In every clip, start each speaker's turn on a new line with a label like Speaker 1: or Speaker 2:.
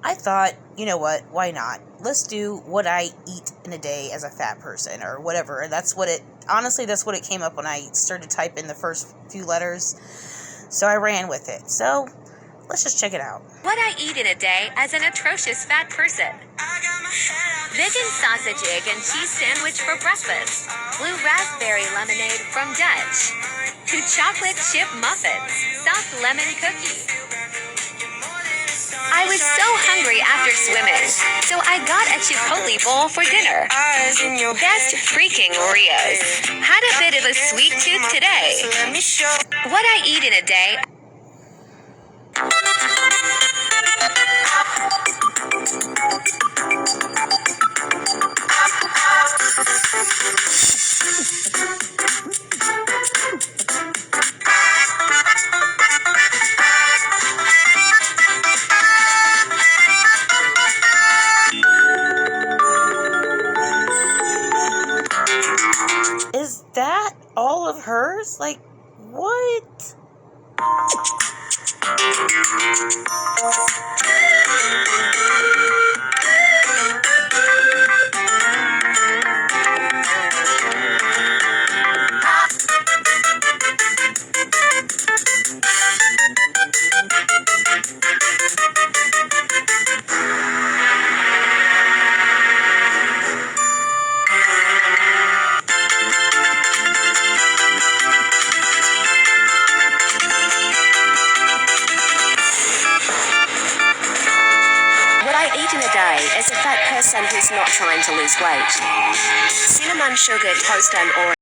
Speaker 1: I thought, you know what, why not? Let's do what I eat in a day as a fat person or whatever. That's what it came up when I started typing the first few letters. So I ran with it. So let's just check it out.
Speaker 2: What I eat in a day as an atrocious fat person. Vegan sausage, egg, and cheese sandwich for breakfast. Blue raspberry lemonade from Dutch. 2 chocolate chip muffins. Soft lemon cookie. I was so hungry after swimming, so I got a Chipotle bowl for dinner. Best freaking Oreos. Had a bit of a sweet tooth today. What I eat in a day.
Speaker 1: Is that all of hers? Like, what?
Speaker 2: As a fat person who's not trying to lose weight. Cinnamon sugar toast and Oreo.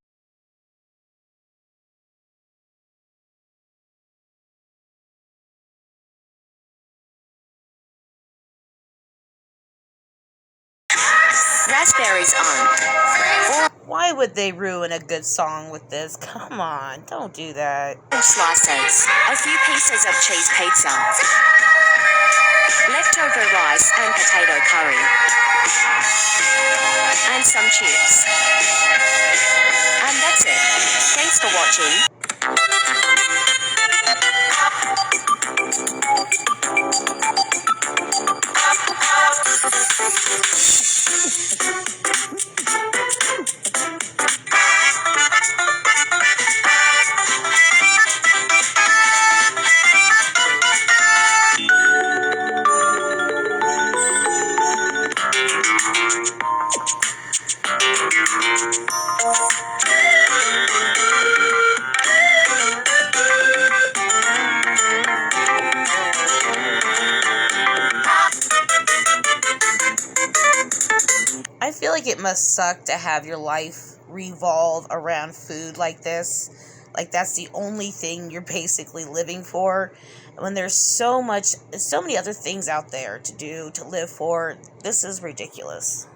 Speaker 2: Raspberries on.
Speaker 1: Why would they ruin a good song with this? Come on, don't do that.
Speaker 2: Slices. A few pieces of cheese pizza. Leftover rice and potato curry. And some chips. And that's it. Thanks for watching.
Speaker 1: I feel like it must suck to have your life revolve around food like this. Like, that's the only thing you're basically living for. When there's so many other things out there to do, to live for. This is ridiculous.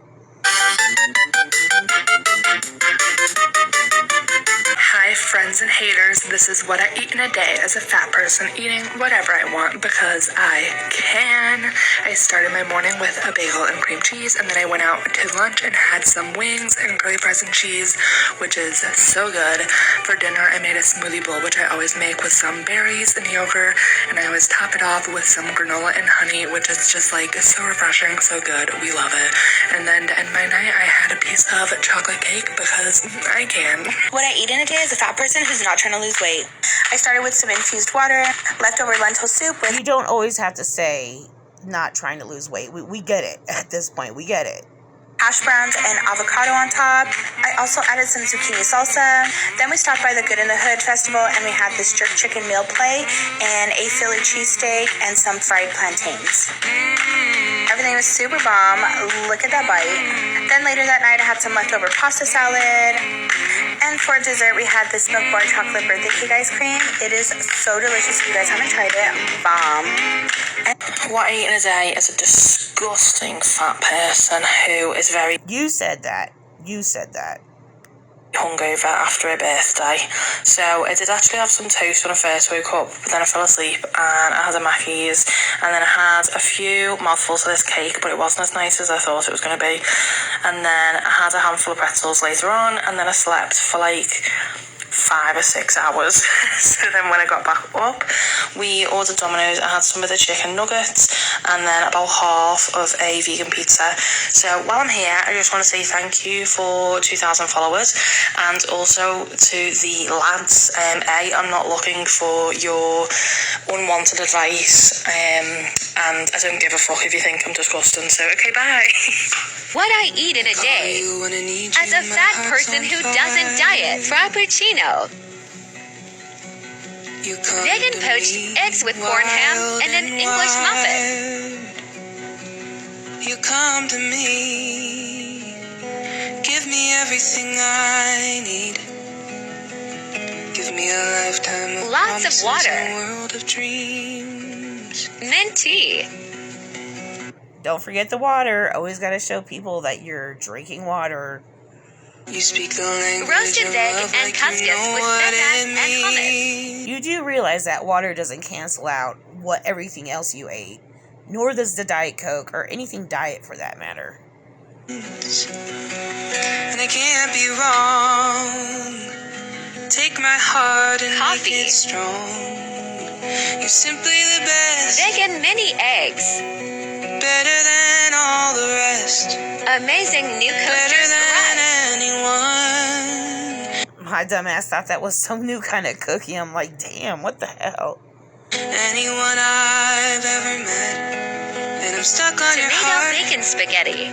Speaker 3: Hi friends and haters, this is what I eat in a day as a fat person, eating whatever I want because I can. I started my morning with a bagel and cream cheese, and then I went out to lunch and had some wings and curly fries and cheese, which is so good. For dinner, I made a smoothie bowl, which I always make with some berries and yogurt, and I always top it off with some granola and honey, which is just like so refreshing, so good. We love it. And then to end my night, I had a piece of chocolate cake because I can.
Speaker 4: What I eat in a day as a fat person who's not trying to lose weight. I started with some infused water, leftover lentil soup with...
Speaker 1: You don't always have to say not trying to lose weight. We get it at this point. We get it.
Speaker 4: Hash browns and avocado on top. I also added some zucchini salsa. Then we stopped by the Good in the Hood festival and we had this jerk chicken meal play and a Philly cheesesteak and some fried plantains. Everything was super bomb. Look at that bite. Then later that night I had some leftover pasta salad. And for dessert we had this Milk Bar chocolate birthday cake ice cream. It is so delicious. If you guys haven't tried it, bomb.
Speaker 3: What I eat in a day is a disgusting fat person who is very...
Speaker 1: You said that.
Speaker 3: hungover after a birthday. So I did actually have some toast when I first woke up, but then I fell asleep and I had a Mackey's, and then I had a few mouthfuls of this cake, but it wasn't as nice as I thought it was going to be. And then I had a handful of pretzels later on, and then I slept for like 5 or 6 hours. So then when I got back up, we ordered Domino's. I had some of the chicken nuggets and then about half of a vegan pizza. So while I'm here, I just want to say thank you for 2,000 followers, and also to the lads. I'm not looking for your unwanted advice, and I don't give a fuck if you think I'm disgusting. So okay, bye.
Speaker 2: What I eat in a day. As a fat person who doesn't diet, Frappuccino. Vegan poached eggs with corned ham and an English muffin.
Speaker 3: You come to me, give me everything I need. Give me a lifetime of
Speaker 2: Lots of water.
Speaker 3: and a world of dreams.
Speaker 2: Mint tea.
Speaker 1: Don't forget the water. Always got to show people that you're drinking water.
Speaker 3: You speak the language
Speaker 2: Roasted
Speaker 3: of
Speaker 2: veg
Speaker 3: love
Speaker 2: and
Speaker 3: like
Speaker 2: Couscous
Speaker 3: you know
Speaker 2: with
Speaker 3: what
Speaker 2: feta
Speaker 3: it
Speaker 2: and hummus.
Speaker 1: You do realize that water doesn't cancel out what everything else you ate, nor does the Diet Coke or anything diet for that matter.
Speaker 3: And I can't be wrong. Take my heart and
Speaker 2: Coffee.
Speaker 3: make it strong. You're simply the best.
Speaker 2: Vegan mini eggs.
Speaker 3: Better than all the rest.
Speaker 2: Amazing new
Speaker 3: Better
Speaker 2: coasters
Speaker 3: than
Speaker 2: arrived.
Speaker 3: anyone.
Speaker 1: My dumbass thought that was some new kind of cookie. I'm like, damn, what the hell?
Speaker 3: Anyone I've ever met. And I'm stuck on your
Speaker 2: Tomato
Speaker 3: heart.
Speaker 2: bacon spaghetti.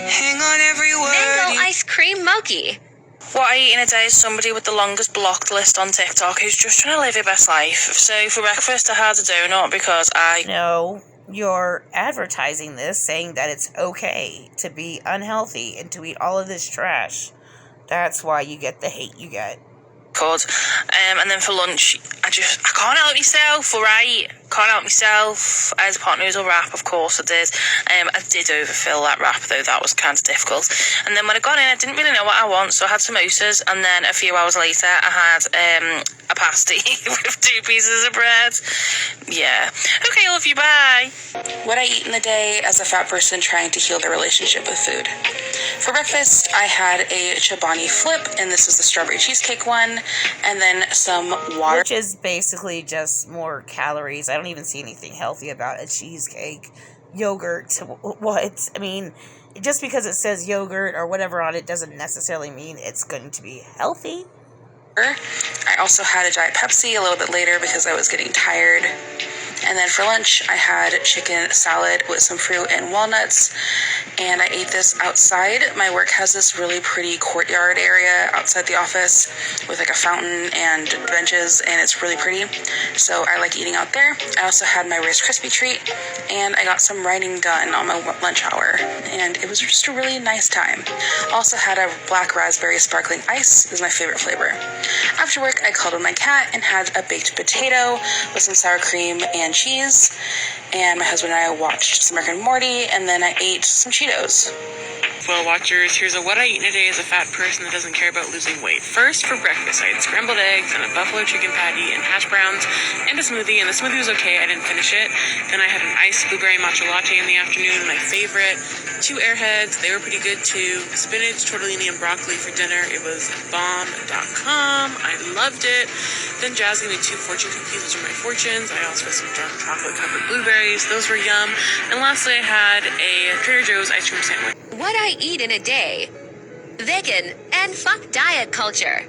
Speaker 3: Hang on every word.
Speaker 2: Mango ice cream mochi.
Speaker 3: What I eat in a day is somebody with the longest blocked list on TikTok who's just trying to live your best life. So for breakfast I had a donut because
Speaker 1: No, you're advertising this, saying that it's okay to be unhealthy and to eat all of this trash. That's why you get the hate you get.
Speaker 3: could. And then for lunch, I can't help myself, alright? Can't help myself. I had a pot noodle wrap, of course I did. I did overfill that wrap, though that was kind of difficult. And then when I got in, I didn't really know what I want, so I had samosas, and then a few hours later, I had a pasty with 2 pieces of bread. Yeah. Okay, love you, bye. What I eat in the day as a fat person trying to heal their relationship with food. For breakfast, I had a Chobani flip, and this is the strawberry cheesecake one, and then some water.
Speaker 1: Which is basically just more calories. I don't even see anything healthy about a cheesecake. Yogurt, what? I mean, just because it says yogurt or whatever on it doesn't necessarily mean it's going to be healthy.
Speaker 3: I also had a Diet Pepsi a little bit later because I was getting tired. And then for lunch, I had chicken salad with some fruit and walnuts, and I ate this outside. My work has this really pretty courtyard area outside the office with like a fountain and benches, and it's really pretty, so I like eating out there. I also had my Rice Krispie treat, and I got some writing done on my lunch hour, and it was just a really nice time. Also had a black raspberry sparkling ice. It was my favorite flavor. After work, I cuddled my cat and had a baked potato with some sour cream and cheese, and my husband and I watched some Rick and Morty, and then I ate some Cheetos. Well, watchers, here's what I eat in a day as a fat person that doesn't care about losing weight. First, for breakfast, I had scrambled eggs and a buffalo chicken patty and hash browns and a smoothie, and the smoothie was okay. I didn't finish it. Then I had an iced blueberry matcha latte in the afternoon, my favorite. 2 Airheads, they were pretty good too. Spinach, tortellini, and broccoli for dinner. It was bomb.com. I loved it. Then Jazz gave me 2 fortune cookies, which are my fortunes. I also got some dark chocolate covered blueberries. Those were yum. And lastly, I had a Trader Joe's ice cream sandwich.
Speaker 2: What I eat in a day. Vegan and fuck diet culture.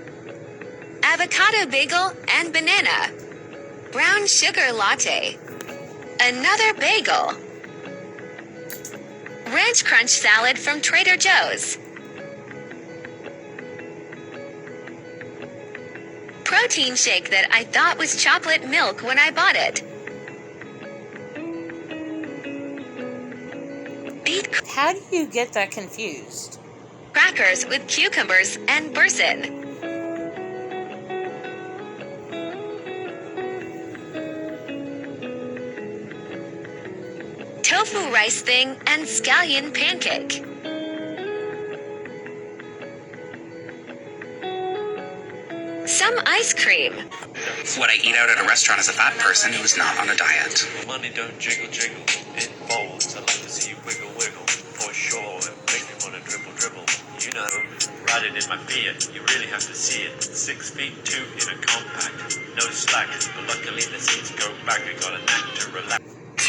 Speaker 2: Avocado bagel and banana. Brown sugar latte. Another bagel. Ranch crunch salad from Trader Joe's. Protein shake that I thought was chocolate milk when I bought it. Beet
Speaker 1: How do you get that confused?
Speaker 2: crackers with cucumbers and bursin. Tofu rice thing and scallion pancake. Some ice cream.
Speaker 5: What I eat out at a restaurant as a fat person who is not on a diet.
Speaker 6: Money don't jiggle jiggle, it folds. I like to see you wiggle wiggle, for sure. Make me wanna dribble dribble, you know, ride it in my beard. You really have to see it. 6 feet 2 in a compact. No slackers, but luckily the seats go back. I got an act to relax.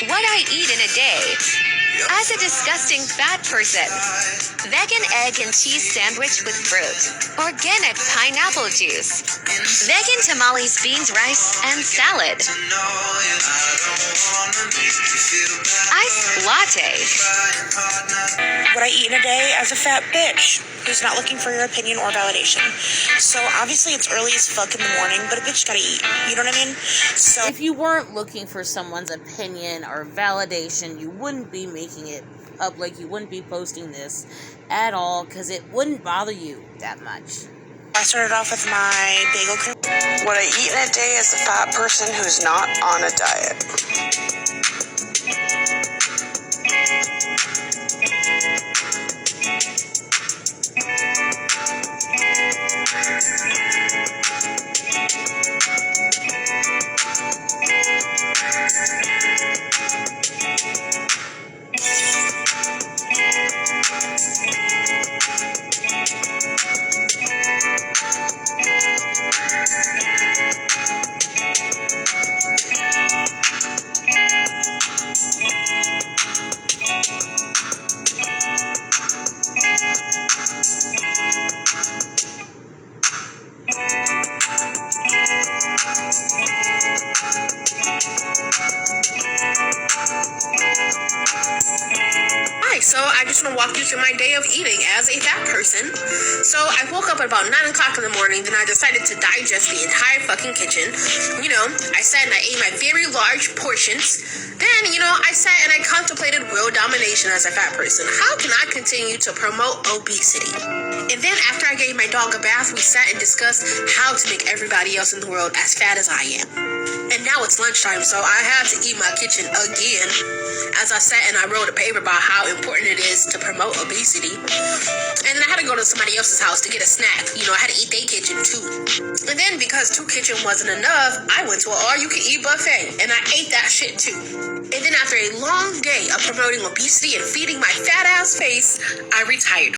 Speaker 2: What I eat in a day. As a disgusting fat person, vegan egg and cheese sandwich with fruit, organic pineapple juice, vegan tamales, beans, rice, and salad, iced latte.
Speaker 4: What I eat in a day as a fat bitch who's not looking for your opinion or validation. So obviously it's early as fuck in the morning, but a bitch gotta eat. You know what I mean? So
Speaker 1: If you weren't looking for someone's opinion or validation, you wouldn't be making it public. You wouldn't be posting this at all because it wouldn't bother you that much.
Speaker 4: I started off with my bagel cream.
Speaker 7: What I eat in a day as a fat person who's not on a diet.
Speaker 8: So I just want to walk you through my day of eating as a fat person. So I woke up at about 9 o'clock in the morning. Then I decided to digest the entire fucking kitchen. You know, I sat and I ate my very large portions. Then, you know, I sat and I contemplated world domination as a fat person. How can I continue to promote obesity? And then after I gave my dog a bath, we sat and discussed how to make everybody else in the world as fat as I am. And now it's lunchtime, so I had to eat my kitchen again. As I sat and I wrote a paper about how important it is to promote obesity. And then I had to go to somebody else's house to get a snack. You know, I had to eat their kitchen too. And then because 2 kitchen wasn't enough, I went to an all-you-can-eat buffet. And I ate that shit too. And then after a long day of promoting obesity and feeding my fat ass face, I retired.